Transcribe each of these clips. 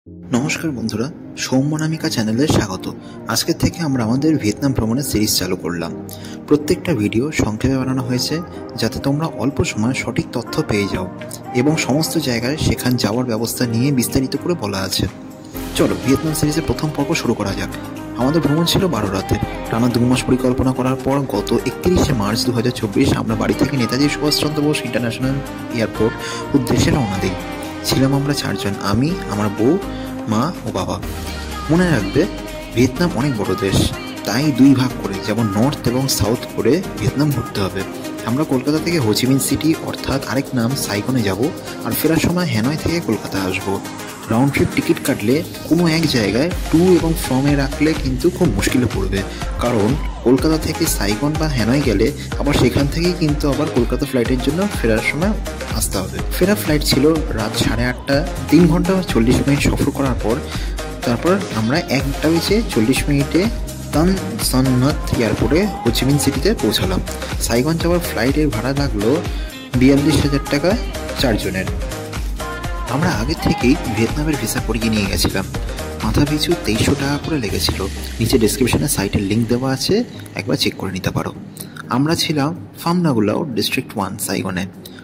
নমস্কার বন্ধুরা, সৌম্যনামিকা চ্যানেলে স্বাগত। আজকের থেকে আমরা আমাদের ভিয়েতনাম ভ্রমণের সিরিজ চালু করলাম। প্রত্যেকটা ভিডিও সংক্ষেপে বানানো হয়েছে যাতে তোমরা অল্প সময়ে সঠিক তথ্য পেয়ে যাও, এবং সমস্ত জায়গায় সেখানে যাওয়ার ব্যবস্থা নিয়ে বিস্তারিত করে বলা আছে। চলো ভিয়েতনাম সিরিজের প্রথম পর্ব শুরু করা যাক। আমাদের ভ্রমণ ছিল 12 রাতের। টানা 2 মাস পরিকল্পনা করার পর গত 31শে মার্চ 2024 আমরা বাড়ি থেকে নেতাজি সুভাষচন্দ্র বোস ইন্টারন্যাশনাল এয়ারপোর্ট উদ্দেশ্যে রওনা দিই। ছিলাম আমরা 4 জন, আমি, আমার বউ, মা ও বাবা। মনে রাখবে, ভিয়েতনাম অনেক বড় দেশ, তাই 2 ভাগ করে, যেমন নর্থ এবং সাউথ করে ভিয়েতনাম ঘুরতে হবে। আমরা কলকাতা থেকে হোচিমিন সিটি অর্থাৎ আরেক নাম সাইগনে যাব, আর ফেরার সময় হ্যানয় থেকে কলকাতা আসবো। রাউন্ড ট্রিপ টিকিট কাটলে কোনো এক জায়গায় টু এবং ফ্রমে রাখলে কিন্তু খুব মুশকিলে পড়বে, কারণ কলকাতা থেকে সাইগন বা হ্যানয় গেলে আবার সেখান থেকেই কিন্তু আবার কলকাতা ফ্লাইটের জন্য ফেরার সময় আসতে হবে। ফেরার ফ্লাইট ছিল রাত 8:30। 3 ঘন্টা 40 মিনিট সফর করার পর তারপর আমরা 1:40 তান সন নথ এয়ারপোর্টে হোচিমিন সিটিতে পৌঁছালাম। সাইগন যাওয়ার ফ্লাইটের ভাড়া লাগলো 42,000 টাকা 4 জনের। আমরা আগে থেকেই ভিয়েতনামের ভিসা করিয়ে নিয়ে গেছিলাম। মাথা পিছু 2300 টাকা করে লেগেছিল। নিচে ডেসক্রিপশনে সাইটের লিঙ্ক দেওয়া আছে, একবার চেক করে নিতে পারো। আমরা ছিলাম ফাম নাগুলাও ডিস্ট্রিক্ট 1 সাইগনে।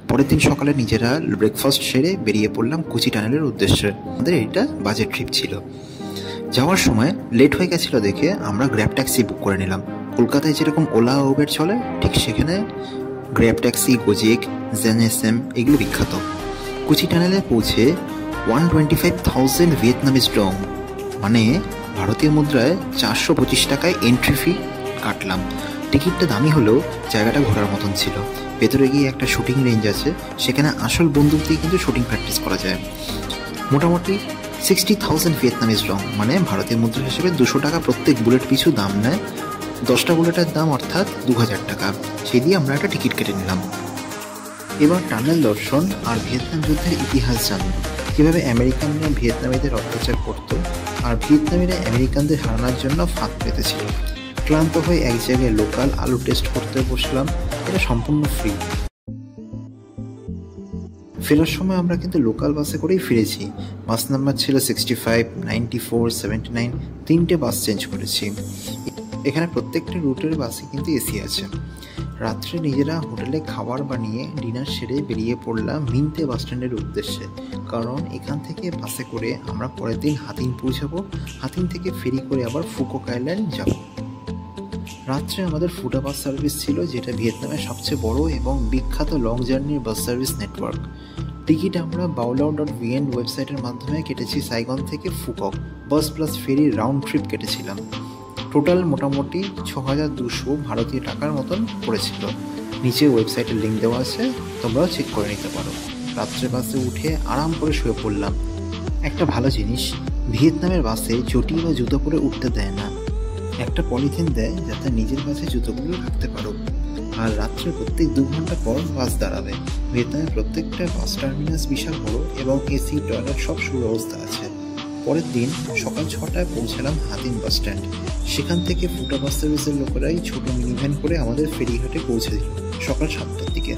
পরের দিন সকালে নিজেরা ব্রেকফাস্ট সেরে বেরিয়ে পড়লাম কুচি টানেলের উদ্দেশ্যে। আমাদের এটা বাজেট ট্রিপ ছিল। যাওয়ার সময় লেট হয়ে গেছিলো দেখে আমরা গ্র্যাব ট্যাক্সি বুক করে নিলাম। কলকাতায় যেরকম ওলা উবের চলে, ঠিক সেখানে গ্র্যাব ট্যাক্সি, গোজেক, জেনএসএম এগুলো বিখ্যাত। কুচি টানেলে পৌঁছে 125,000 ভিয়েতনামিজ ডং, মানে ভারতীয় মুদ্রায় 425 টাকায় এন্ট্রি ফি কাটলাম। টিকিটটা দামি হলেও জায়গাটা ঘোরার মতন ছিল। ভেতরে গিয়ে একটা শুটিং রেঞ্জ আছে, সেখানে আসল বন্দুক দিয়ে কিন্তু শুটিং প্র্যাকটিস করা যায়। মোটামুটি 60,000 ভিয়েতনামিজ ডং, মানে ভারতীয় মুদ্রা হিসেবে 200 টাকা প্রত্যেক বুলেট পিছু দাম নেয়। 10টা বুলেটের দাম অর্থাৎ 2000 টাকা। সেই দিয়ে আমরা একটা টিকিট কেটে নিলাম। এবার টানেল দর্শন আর ভিয়েতনাম যুদ্ধের ইতিহাস জানব, কীভাবে আমেরিকানরা ভিয়েতনামীদের অত্যাচার করত আর ভিয়েতনামীরা আমেরিকানদের হারানোর জন্য ফাঁদ পেতেছিল। ক্লান্ত হয়ে এক জায়গায় লোকাল আলু টেস্ট করতে বসলাম। এটা সম্পূর্ণ ফ্রি। ফেরার সময় আমরা কিন্তু লোকাল বাসে করেই ফিরেছি। বাস নাম্বার ছিল 65, 94, 79। 3টে বাস চেঞ্জ করেছি। এখানে প্রত্যেকটা রুটের বাসে কিন্তু এসি আছে। রাত্রে নিজেরা হোটেলে খাবার বানিয়ে ডিনার সেরে বেরিয়ে পড়লাম মিন্তে বাস স্ট্যান্ডের উদ্দেশ্যে, কারণ এখান থেকে বাসে করে আমরা পরের দিন হাতিন পৌঁছাবো। হাতিন থেকে ফেরি করে আবার ফুকক আইল্যান্ড যাব। রাত্রে আমাদের ফুটা বাস সার্ভিস ছিল, যেটা ভিয়েতনামের সবচেয়ে বড় এবং বিখ্যাত লং জার্নির বাস সার্ভিস নেটওয়ার্ক। টিকিট আমরা baolao.vn ওয়েবসাইটের মাধ্যমে কেটেছি। সাইগন থেকে ফুকক বাস প্লাস ফেরি রাউন্ড ট্রিপ কেটেছিলাম। টোটাল মোটামুটি 6,200 ভারতীয় টাকার মতন পড়েছিল। নিচে ওয়েবসাইটের লিঙ্ক দেওয়া আছে, তোমরাও চেক করে নিতে পারো। রাত্রে বাসে উঠে আরাম করে শুয়ে পড়লাম। একটা ভালো জিনিস, ভিয়েতনামের বাসে চটি বা জুতো পরে উঠতে দেয় না। একটা পলিথিন দেয় যাতে নিজের কাছে জুতোগুলো রাখতে পারো। আর রাত্রে প্রত্যেক 2 ঘন্টা পর বাস দাঁড়াবে। ভিয়েতনামের প্রত্যেকটা বাস টার্মিনাস বিশাল বড় এবং এসি, টয়লেট সব সুব্যবস্থা আছে। পরের দিন সকাল 6টায় পৌঁছালাম হাতিন বাস স্ট্যান্ড। সেখান থেকে ফুটা বাস সার্ভিসের লোকেরাই ছোট মিনিভ্যান করে আমাদের ফেরিঘাটে পৌঁছে দিল সকাল 7টার দিকে।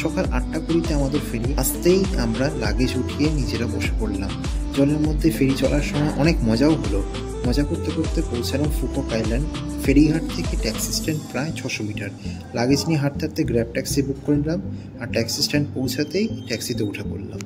সকাল 8:20 আমাদের ফেরি আসতেই আমরা লাগেজ উঠিয়ে নিজেরা বসে পড়লাম। জলের মধ্যে ফেরি চলার সময় অনেক মজাও হলো। মজা করতে করতে পৌঁছালাম ফুকক আইল্যান্ড। ফেরিঘাট থেকে ট্যাক্সি স্ট্যান্ড প্রায় 600 মিটার। লাগেজ নিয়ে হাঁটতে হাঁটতে গ্র্যাব ট্যাক্সি বুক করে নিলাম, আর ট্যাক্সি স্ট্যান্ড পৌঁছাতেই ট্যাক্সিতে উঠে পড়লাম।